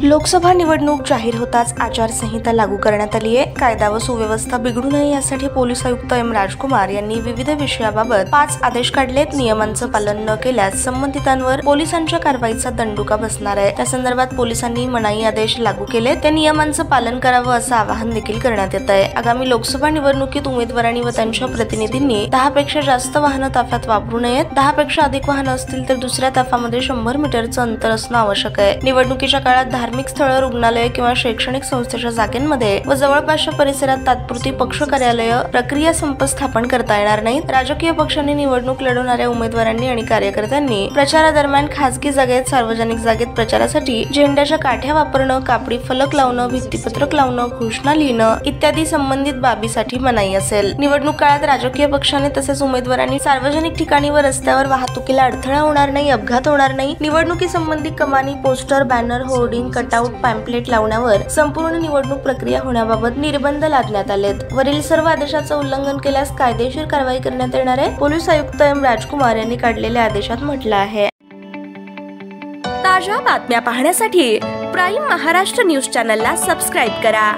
लोकसभा निवडणूक जाहीर होताच आचारसंहिता लागू करण्यात आली आहे। कायदा व सुव्यवस्था बिघडू नये यासाठी पोलीस आयुक्त एम राजकुमार यांनी विविध विषयाबाबत 5 आदेश काढलेत। नियमांचं पालन न केल्यास संबंधितांवर पोलिसांच्या कारवाईचा दंडुका बसणार आहे। त्या संदर्भात पोलिसांनी मनाई आदेश लागू केले। त्या नियमांचं पालन करावं असं आवाहन देखील करण्यात येत आहे। आगामी लोकसभा निवडणुकीत उमेदवारांनी व त्यांच्या प्रतिनिधींनी 10 पेक्षा जास्त वाहनं ताफ्यात वापरू नयेत। 10 पेक्षा अधिक वाहनं असतील तर दुसऱ्या ताफ्यामध्ये 100 मीटरचं अंतर असणं आवश्यक आहे। निवडणुकीच्या काळात धार्मिक स्थळ, रुग्णालय किंवा शैक्षणिक संस्थेच्या जागेमध्ये व जवळपासच्या परिसरात तात्पुरती पक्ष कार्यालय, प्रक्रिया संप स्थापन करता येणार नाहीत। राजकीय पक्षांनी निवडणूक लढवणाऱ्या उमेदवारांनी आणि कार्यकर्त्यांनी प्रचारादरम्यान खासगी जागेत, सार्वजनिक जागेत प्रचारासाठी झेंड्याच्या काठ्या वापरणं, कापडी फलक लावणं, भित्तीपत्रक लावणं, घोषणा लिहिणं इत्यादी संबंधित बाबीसाठी मनाई असेल। निवडणूक काळात राजकीय पक्षाने तसेच उमेदवारांनी सार्वजनिक ठिकाणी व रस्त्यावर वाहतुकीला अडथळा होणार नाही, अपघात होणार नाही। निवडणुकी संबंधी कमानी, poster, banner, hoarding, cutout, pamphlet लावण्यावर संपूर्ण निवडणूक प्रक्रिया होण्याबाबत निर्बंध लादण्यात आलेत। वरील सर्व आदेशाचं उल्लंघन केल्यास कायदेशीर कारवाई करण्यात येणार आहे। पोलीस आयुक्त एम राजकुमार यांनी काढलेल्या आदेशात म्हटलं आहे। ताज्या बातम्या पाहण्यासाठी प्राईम महाराष्ट्र न्यूज चॅनलला सबस्क्राईब करा।